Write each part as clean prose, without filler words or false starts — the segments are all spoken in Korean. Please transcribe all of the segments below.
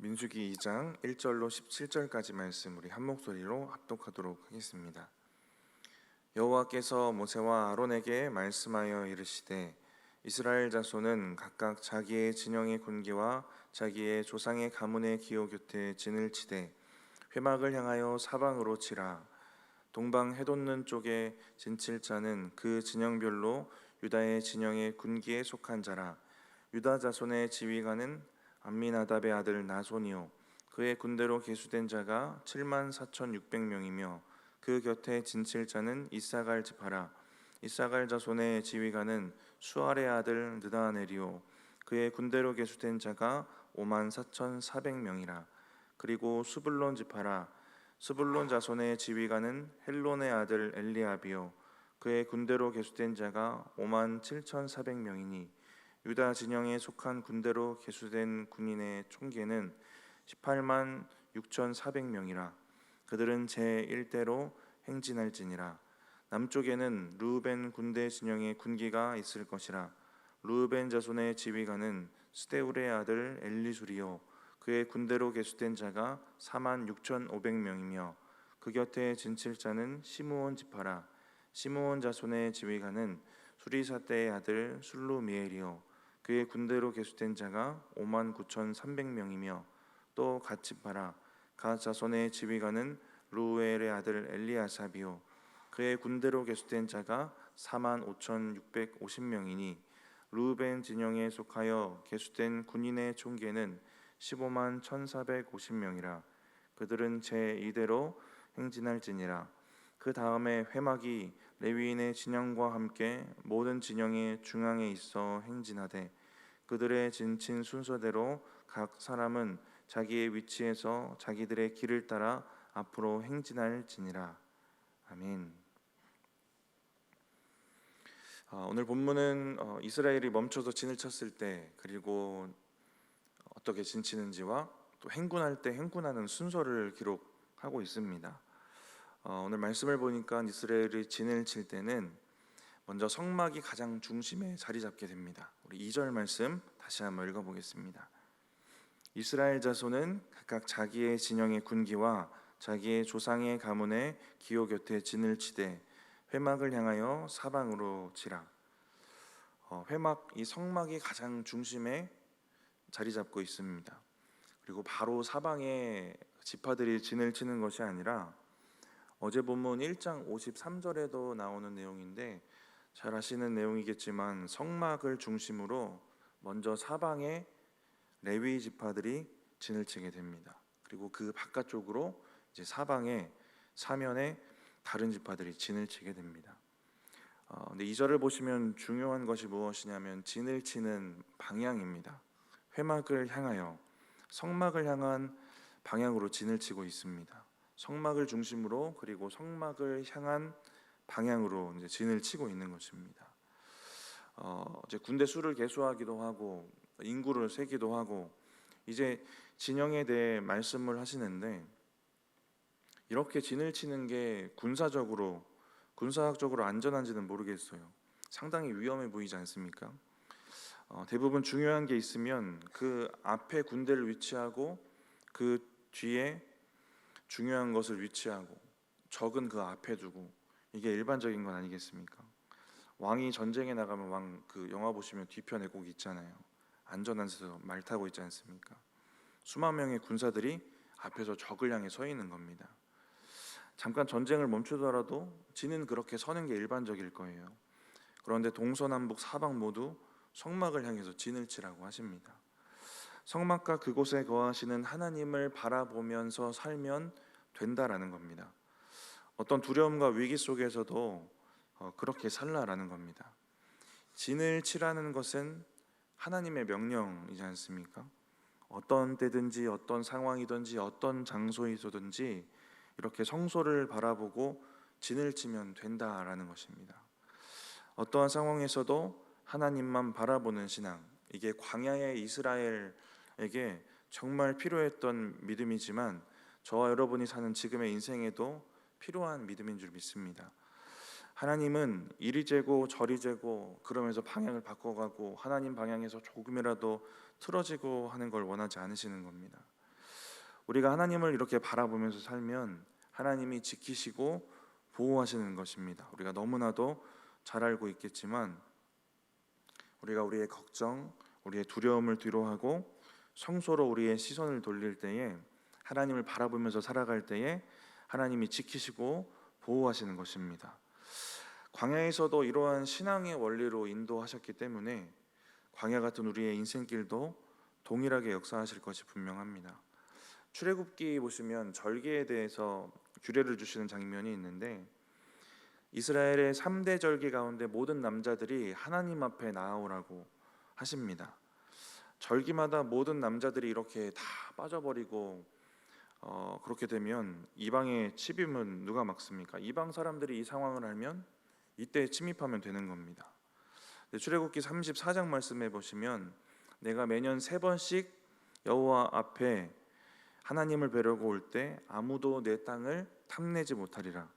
민수기 2장 1절로 17절까지 말씀 우리 한 목소리로 합독하도록 하겠습니다. 여호와께서 모세와 아론에게 말씀하여 이르시되 이스라엘 자손은 각각 자기의 진영의 군기와 자기의 조상의 가문의 기호 곁에 진을 치되 회막을 향하여 사방으로 치라. 동방 해돋는 쪽에 진칠 자는 그 진영별로 유다의 진영의 군기에 속한 자라. 유다 자손의 지휘관은 암미나답의 아들 나손이요 그의 군대로 계수된 자가 74,600명이며 그 곁에 진칠 자는 이사갈 지파라. 이사갈 자손의 지휘관은 수알의 아들 느다네리요 그의 군대로 계수된 자가 54,400명이라. 그리고 수불론 지파라. 스불론 자손의 지휘관은 헬론의 아들 엘리압이요 그의 군대로 계수된 자가 57,400명이니 유다 진영에 속한 군대로 계수된 군인의 총계는 18만 6,400명이라. 그들은 제1대로 행진할지니라. 남쪽에는 르우벤 군대 진영의 군기가 있을 것이라. 르우벤 자손의 지휘관은 스데울의 아들 엘리수리요 그의 군대로 계수된 자가 4만 6,500명이며 그 곁에 진칠 자는 시므온 지파라. 시므온 자손의 지휘관은 수리사대의 아들 술루미엘이요 그의 군대로 계수된 자가 5만 9,300명이며 또 갓 지파라. 갓 자손의 지휘관은 루엘의 아들 엘리아삽이요 그의 군대로 계수된 자가 4만 5,650명이니 르우벤 진영에 속하여 계수된 군인의 총계는 15만 1,450명이라. 그들은 제2대로 행진할지니라. 그 다음에 회막이 레위인의 진영과 함께 모든 진영의 중앙에 있어 행진하되 그들의 진친 순서대로 각 사람은 자기의 위치에서 자기들의 길을 따라 앞으로 행진할지니라. 아멘. 오늘 본문은 이스라엘이 멈춰서 진을 쳤을 때 그리고 어떻게 진치는지와 또 행군할 때 행군하는 순서를 기록하고 있습니다. 오늘 말씀을 보니까 이스라엘이 진을 칠 때는 먼저 성막이 가장 중심에 자리 잡게 됩니다. 우리 2절 말씀 다시 한번 읽어보겠습니다. 이스라엘 자손은 각각 자기의 진영의 군기와 자기의 조상의 가문의 기호 곁에 진을 치되 회막을 향하여 사방으로 치라. 회막, 이 성막이 가장 중심에 자리 잡고 있습니다. 그리고 바로 사방에 지파들이 진을 치는 것이 아니라 어제 본문 1장 53절에도 나오는 내용인데 잘 아시는 내용이겠지만 성막을 중심으로 먼저 사방에 레위 지파들이 진을 치게 됩니다. 그리고 그 바깥쪽으로 이제 사방에 사면에 다른 지파들이 진을 치게 됩니다. 근데 이 절을 보시면 중요한 것이 무엇이냐면 진을 치는 방향입니다. 회막을 향하여 성막을 향한 방향으로 진을 치고 있습니다. 성막을 중심으로 그리고 성막을 향한 방향으로 이제 진을 치고 있는 것입니다. 이제 군대 수를 계수하기도 하고 인구를 세기도 하고 이제 진영에 대해 말씀을 하시는데 이렇게 진을 치는 게 군사학적으로 안전한지는 모르겠어요. 상당히 위험해 보이지 않습니까? 대부분 중요한 게 있으면 그 앞에 군대를 위치하고 그 뒤에 중요한 것을 위치하고 적은 그 앞에 두고 이게 일반적인 건 아니겠습니까? 왕이 전쟁에 나가면 왕 그 영화 보시면 뒤편에 꼭 있잖아요. 안전한 데서 말 타고 있지 않습니까? 수만 명의 군사들이 앞에서 적을 향해 서 있는 겁니다. 잠깐 전쟁을 멈추더라도 진은 그렇게 서는 게 일반적일 거예요. 그런데 동서남북 사방 모두 성막을 향해서 진을 치라고 하십니다. 성막과 그곳에 거하시는 하나님을 바라보면서 살면 된다라는 겁니다. 어떤 두려움과 위기 속에서도 그렇게 살라라는 겁니다. 진을 치라는 것은 하나님의 명령이지 않습니까? 어떤 때든지 어떤 상황이든지 어떤 장소에서든지 이렇게 성소를 바라보고 진을 치면 된다라는 것입니다. 어떠한 상황에서도 하나님만 바라보는 신앙, 이게 광야의 이스라엘에게 정말 필요했던 믿음이지만 저와 여러분이 사는 지금의 인생에도 필요한 믿음인 줄 믿습니다. 하나님은 이리 재고 저리 재고 그러면서 방향을 바꿔가고 하나님 방향에서 조금이라도 틀어지고 하는 걸 원하지 않으시는 겁니다. 우리가 하나님을 이렇게 바라보면서 살면 하나님이 지키시고 보호하시는 것입니다. 우리가 너무나도 잘 알고 있겠지만 우리가 우리의 걱정, 우리의 두려움을 뒤로하고 성소로 우리의 시선을 돌릴 때에, 하나님을 바라보면서 살아갈 때에 하나님이 지키시고 보호하시는 것입니다. 광야에서도 이러한 신앙의 원리로 인도하셨기 때문에 광야 같은 우리의 인생길도 동일하게 역사하실 것이 분명합니다. 출애굽기 보시면 절기에 대해서 규례를 주시는 장면이 있는데, 이스라엘의 3대 절기 가운데 모든 남자들이 하나님 앞에 나아오라고 하십니다. 절기마다 모든 남자들이 이렇게 다 빠져버리고 그렇게 되면 이방의 침입은 누가 막습니까? 이방 사람들이 이 상황을 알면 이때 침입하면 되는 겁니다. 출애굽기 34장 말씀해 보시면 내가 매년 3번씩 여호와 앞에 하나님을 뵈려고 올 때 아무도 내 땅을 탐내지 못하리라.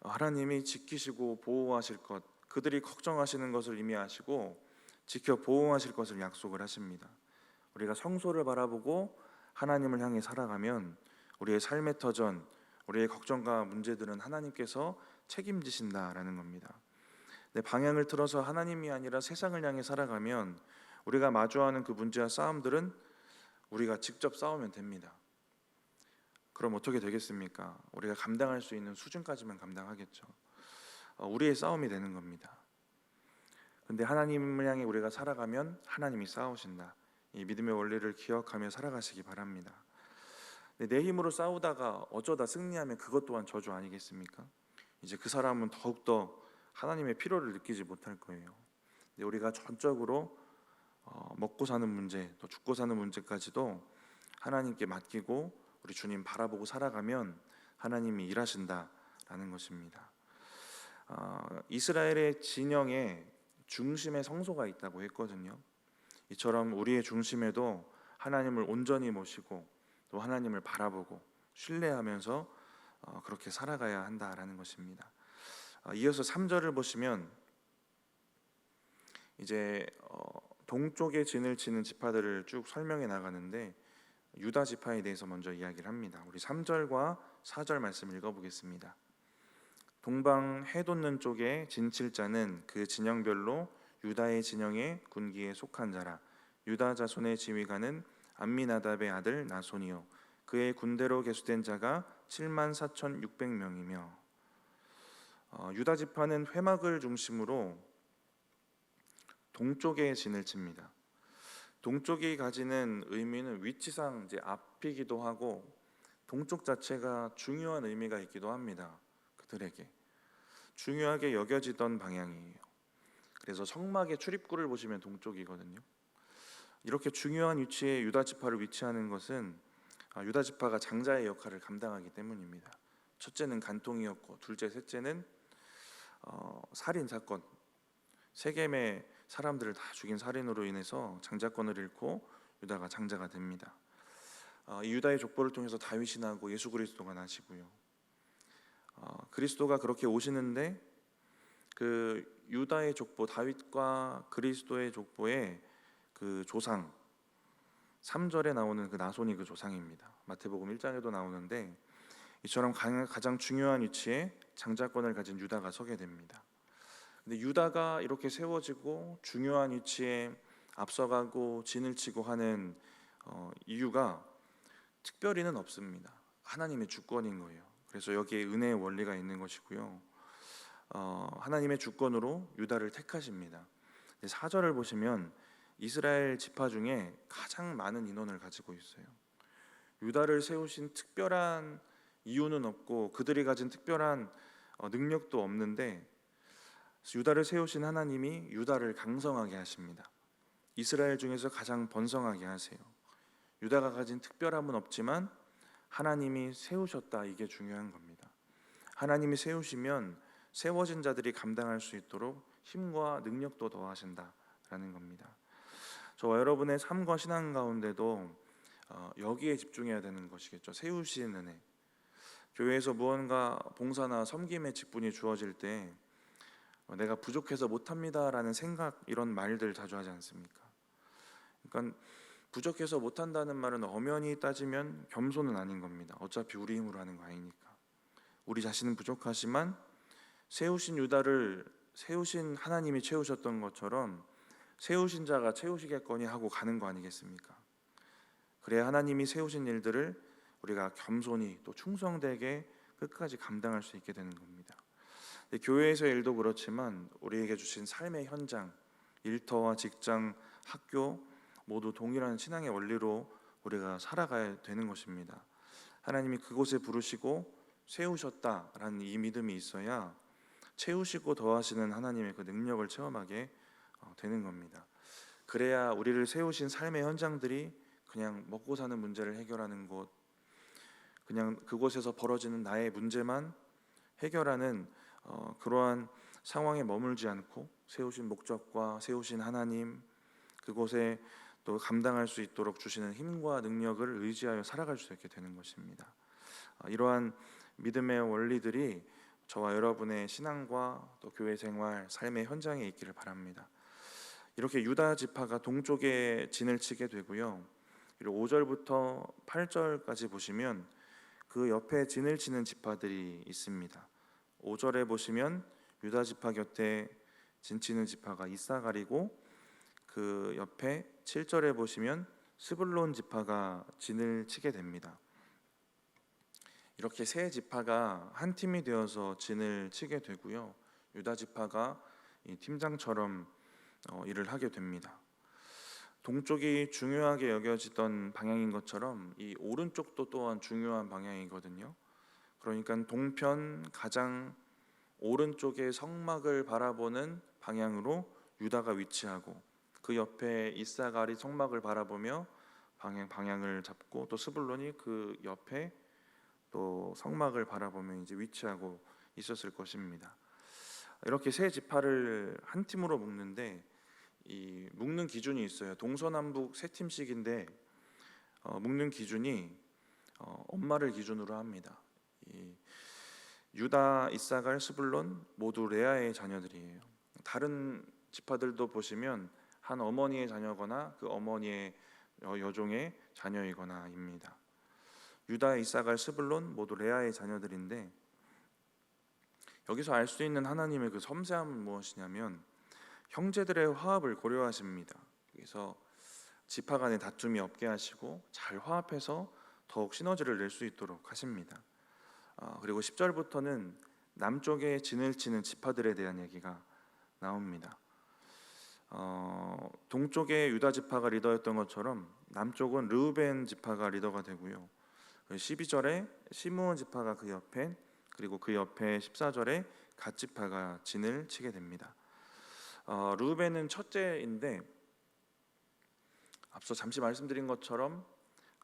하나님이 지키시고 보호하실 것, 그들이 걱정하시는 것을 이미 아시고 지켜 보호하실 것을 약속을 하십니다. 우리가 성소를 바라보고 하나님을 향해 살아가면 우리의 삶의 터전, 우리의 걱정과 문제들은 하나님께서 책임지신다라는 겁니다. 방향을 틀어서 하나님이 아니라 세상을 향해 살아가면 우리가 마주하는 그 문제와 싸움들은 우리가 직접 싸우면 됩니다. 그럼 어떻게 되겠습니까? 우리가 감당할 수 있는 수준까지만 감당하겠죠. 우리의 싸움이 되는 겁니다. 근데 하나님을 향해 우리가 살아가면 하나님이 싸우신다. 이 믿음의 원리를 기억하며 살아가시기 바랍니다. 내 힘으로 싸우다가 어쩌다 승리하면 그것 또한 저주 아니겠습니까? 이제 그 사람은 더욱더 하나님의 필요를 느끼지 못할 거예요. 근데 우리가 전적으로 먹고 사는 문제, 또 죽고 사는 문제까지도 하나님께 맡기고 우리 주님 바라보고 살아가면 하나님이 일하신다라는 것입니다. 이스라엘의 진영에 중심에 성소가 있다고 했거든요. 이처럼 우리의 중심에도 하나님을 온전히 모시고 또 하나님을 바라보고 신뢰하면서 그렇게 살아가야 한다라는 것입니다. 이어서 3절을 보시면 이제 동쪽에 진을 치는 지파들을 쭉 설명해 나가는데 유다 지파에 대해서 먼저 이야기를 합니다. 우리 3절과 4절 말씀 읽어보겠습니다. 동방 해 돋는 쪽에 진칠 자는 그 진영별로 유다의 진영의 군기에 속한 자라. 유다 자손의 지휘관은 암미나답의 아들 나손이요 그의 군대로 계수된 자가 74,600명이며 유다 지파는 회막을 중심으로 동쪽에 진을 칩니다. 동쪽이 가지는 의미는 위치상 이제 앞이기도 하고 동쪽 자체가 중요한 의미가 있기도 합니다. 그들에게 중요하게 여겨지던 방향이에요. 그래서 성막의 출입구를 보시면 동쪽이거든요. 이렇게 중요한 위치에 유다 지파를 위치하는 것은 유다 지파가 장자의 역할을 감당하기 때문입니다. 첫째는 간통이었고 둘째, 셋째는 살인 사건, 세겜의 사람들을 다 죽인 살인으로 인해서 장자권을 잃고 유다가 장자가 됩니다. 이 유다의 족보를 통해서 다윗이 나고 예수 그리스도가 나시고요. 그리스도가 그렇게 오시는데 그 유다의 족보, 다윗과 그리스도의 족보의 그 조상 3절에 나오는 그 나손이 그 조상입니다. 마태복음 1장에도 나오는데 이처럼 가장 중요한 위치에 장자권을 가진 유다가 서게 됩니다. 근데 유다가 이렇게 세워지고 중요한 위치에 앞서가고 진을 치고 하는 이유가 특별히는 없습니다. 하나님의 주권인 거예요. 그래서 여기에 은혜의 원리가 있는 것이고요. 하나님의 주권으로 유다를 택하십니다. 4절을 보시면 이스라엘 지파 중에 가장 많은 인원을 가지고 있어요. 유다를 세우신 특별한 이유는 없고 그들이 가진 특별한 능력도 없는데 유다를 세우신 하나님이 유다를 강성하게 하십니다. 이스라엘 중에서 가장 번성하게 하세요. 유다가 가진 특별함은 없지만 하나님이 세우셨다, 이게 중요한 겁니다. 하나님이 세우시면 세워진 자들이 감당할 수 있도록 힘과 능력도 더하신다라는 겁니다. 저와 여러분의 삶과 신앙 가운데도 여기에 집중해야 되는 것이겠죠. 세우신 은혜. 교회에서 무언가 봉사나 섬김의 직분이 주어질 때 내가 부족해서 못합니다라는 생각, 이런 말들 자주 하지 않습니까? 그러니까 부족해서 못한다는 말은 엄연히 따지면 겸손은 아닌 겁니다. 어차피 우리 힘으로 하는 거 아니니까. 우리 자신은 부족하지만 세우신 유다를 세우신 하나님이 채우셨던 것처럼 세우신 자가 채우시겠거니 하고 가는 거 아니겠습니까? 그래야 하나님이 세우신 일들을 우리가 겸손히 또 충성되게 끝까지 감당할 수 있게 되는 겁니다. 교회에서의 일도 그렇지만 우리에게 주신 삶의 현장, 일터와 직장, 학교 모두 동일한 신앙의 원리로 우리가 살아가야 되는 것입니다. 하나님이 그곳에 부르시고 세우셨다라는 이 믿음이 있어야 채우시고 더하시는 하나님의 그 능력을 체험하게 되는 겁니다. 그래야 우리를 세우신 삶의 현장들이 그냥 먹고 사는 문제를 해결하는 곳, 그냥 그곳에서 벌어지는 나의 문제만 해결하는 그러한 상황에 머물지 않고 세우신 목적과 세우신 하나님, 그곳에 또 감당할 수 있도록 주시는 힘과 능력을 의지하여 살아갈 수 있게 되는 것입니다. 이러한 믿음의 원리들이 저와 여러분의 신앙과 또 교회 생활, 삶의 현장에 있기를 바랍니다. 이렇게 유다 지파가 동쪽에 진을 치게 되고요. 5절부터 8절까지 보시면 그 옆에 진을 치는 지파들이 있습니다. 5절에 보시면 유다 지파 곁에 진 치는 지파가 이사갈이고, 그 옆에 7절에 보시면 스불론 지파가 진을 치게 됩니다. 이렇게 세 지파가 한 팀이 되어서 진을 치게 되고요. 유다 지파가 이 팀장처럼 일을 하게 됩니다. 동쪽이 중요하게 여겨지던 방향인 것처럼 이 오른쪽도 또한 중요한 방향이거든요. 그러니까 동편 가장 오른쪽의 성막을 바라보는 방향으로 유다가 위치하고, 그 옆에 이사갈이 성막을 바라보며 방향을 잡고, 또 스불론이 그 옆에 또 성막을 바라보며 이제 위치하고 있었을 것입니다. 이렇게 세 지파를 한 팀으로 묶는데 이 묶는 기준이 있어요. 동서남북 세 팀씩인데 묶는 기준이 엄마를 기준으로 합니다. 이 유다, 이사갈, 스불론 모두 레아의 자녀들이에요. 다른 지파들도 보시면 한 어머니의 자녀거나 그 어머니의 여종의 자녀이거나입니다. 유다, 이사갈, 스불론 모두 레아의 자녀들인데, 여기서 알 수 있는 하나님의 그 섬세함은 무엇이냐면 형제들의 화합을 고려하십니다. 그래서 지파 간의 다툼이 없게 하시고 잘 화합해서 더욱 시너지를 낼 수 있도록 하십니다. 그리고 10절부터는 남쪽에 진을 치는 지파들에 대한 얘기가 나옵니다. 동쪽에 유다 지파가 리더였던 것처럼 남쪽은 르우벤 지파가 리더가 되고요. 12절에 시므온 지파가 그 옆에, 그리고 그 옆에 14절에 갓 지파가 진을 치게 됩니다. 르우벤은 첫째인데 앞서 잠시 말씀드린 것처럼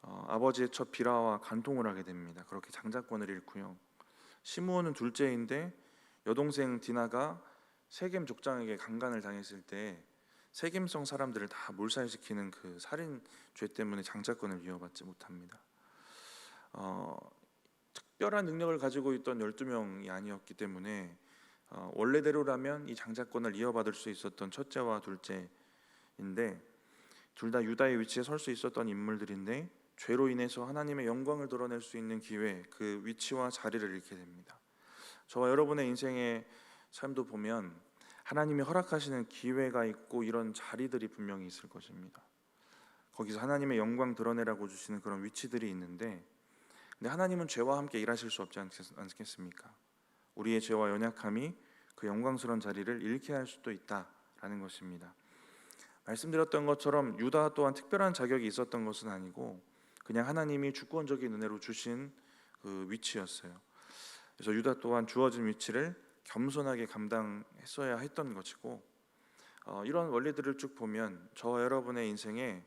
아버지의 첫 비라와 간통을 하게 됩니다. 그렇게 장자권을 잃고요. 시므온은 둘째인데 여동생 디나가 세겜 족장에게 강간을 당했을 때 세겜성 사람들을 다 몰살시키는 그 살인 죄 때문에 장자권을 이어받지 못합니다. 특별한 능력을 가지고 있던 12명이 아니었기 때문에 원래대로라면 이 장자권을 이어받을 수 있었던 첫째와 둘째인데, 둘 다 유다의 위치에 설 수 있었던 인물들인데 죄로 인해서 하나님의 영광을 드러낼 수 있는 기회, 그 위치와 자리를 잃게 됩니다. 저와 여러분의 인생의 삶도 보면 하나님이 허락하시는 기회가 있고 이런 자리들이 분명히 있을 것입니다. 거기서 하나님의 영광 드러내라고 주시는 그런 위치들이 있는데, 근데 하나님은 죄와 함께 일하실 수 없지 않겠습니까? 우리의 죄와 연약함이 그 영광스러운 자리를 잃게 할 수도 있다라는 것입니다. 말씀드렸던 것처럼 유다 또한 특별한 자격이 있었던 것은 아니고 그냥 하나님이 주권적인 은혜로 주신 그 위치였어요. 그래서 유다 또한 주어진 위치를 겸손하게 감당했어야 했던 것이고, 이런 원리들을 쭉 보면 저와 여러분의 인생에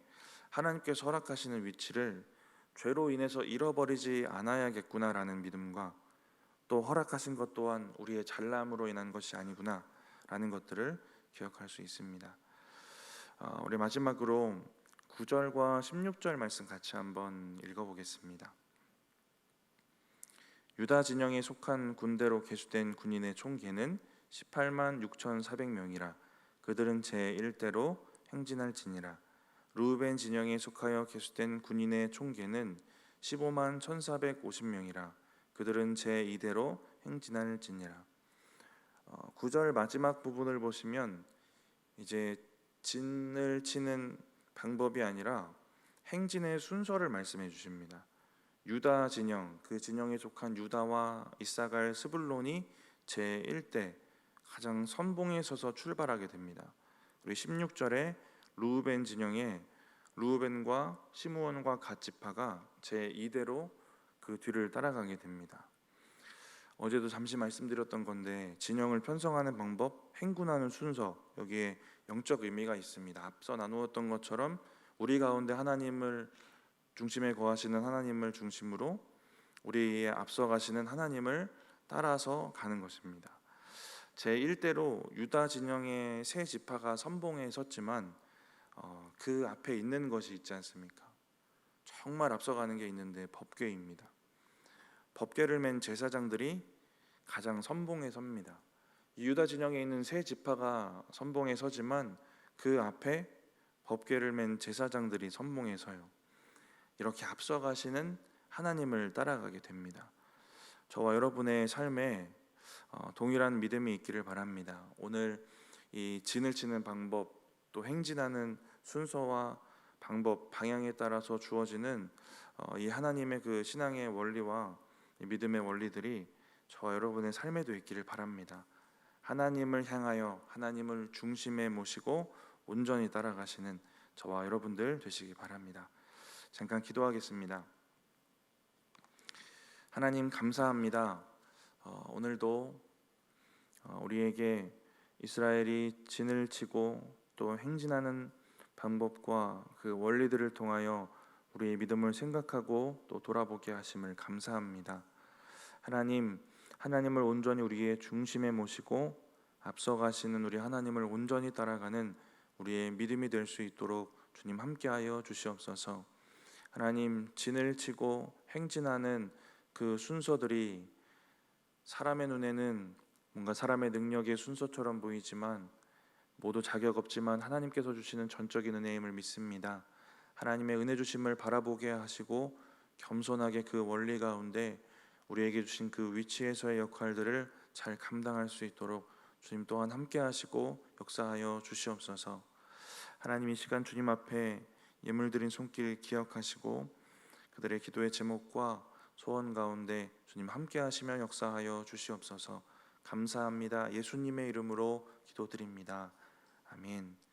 하나님께서 허락하시는 위치를 죄로 인해서 잃어버리지 않아야겠구나라는 믿음과, 또 허락하신 것 또한 우리의 잘남으로 인한 것이 아니구나라는 것들을 기억할 수 있습니다. 우리 마지막으로 9절과 16절 말씀 같이 한번 읽어보겠습니다. 유다 진영에 속한 군대로 계수된 군인의 총계는 18만 6,400명이라 그들은 제1대로 행진할 지니라. 르우벤 진영에 속하여 계수된 군인의 총계는 15만 1,450명이라. 그들은 제2대로 행진할지니라. 9절 마지막 부분을 보시면 이제 진을 치는 방법이 아니라 행진의 순서를 말씀해 주십니다. 유다 진영, 그 진영에 속한 유다와 이사갈, 스불론이 제1대 가장 선봉에 서서 출발하게 됩니다. 그리고 16절에 르우벤 진영에 르우벤과 시므온과 갓 지파가 제2대로 그 뒤를 따라가게 됩니다. 어제도 잠시 말씀드렸던 건데 진영을 편성하는 방법, 행군하는 순서, 여기에 영적 의미가 있습니다. 앞서 나누었던 것처럼 우리 가운데 하나님을 중심에 거하시는 하나님을 중심으로 우리의 앞서 가시는 하나님을 따라서 가는 것입니다. 제1대로 유다 진영의 세 지파가 선봉에 섰지만 그 앞에 있는 것이 있지 않습니까? 정말 앞서가는 게 있는데 법궤입니다. 법궤를 맨 제사장들이 가장 선봉에 섭니다. 유다 진영에 있는 세 지파가 선봉에 서지만 그 앞에 법궤를 맨 제사장들이 선봉에 서요. 이렇게 앞서가시는 하나님을 따라가게 됩니다. 저와 여러분의 삶에 동일한 믿음이 있기를 바랍니다. 오늘 이 진을 치는 방법, 또 행진하는 순서와 방법, 방향에 따라서 주어지는 이 하나님의 그 신앙의 원리와 믿음의 원리들이 저와 여러분의 삶에도 있기를 바랍니다. 하나님을 향하여 하나님을 중심에 모시고 온전히 따라가시는 저와 여러분들 되시기 바랍니다. 잠깐 기도하겠습니다. 하나님 감사합니다. 오늘도 우리에게 이스라엘이 진을 치고 또 행진하는 방법과 그 원리들을 통하여 우리의 믿음을 생각하고 또 돌아보게 하심을 감사합니다. 하나님을 온전히 우리의 중심에 모시고 앞서가시는 우리 하나님을 온전히 따라가는 우리의 믿음이 될 수 있도록 주님 함께하여 주시옵소서. 하나님, 진을 치고 행진하는 그 순서들이 사람의 눈에는 뭔가 사람의 능력의 순서처럼 보이지만 모두 자격 없지만 하나님께서 주시는 전적인 은혜임을 믿습니다. 하나님의 은혜 주심을 바라보게 하시고 겸손하게 그 원리 가운데 우리에게 주신 그 위치에서의 역할들을 잘 감당할 수 있도록 주님 또한 함께 하시고 역사하여 주시옵소서. 하나님, 이 시간 주님 앞에 예물 드린 손길 기억하시고 그들의 기도의 제목과 소원 가운데 주님 함께 하시며 역사하여 주시옵소서. 감사합니다. 예수님의 이름으로 기도드립니다. 아멘.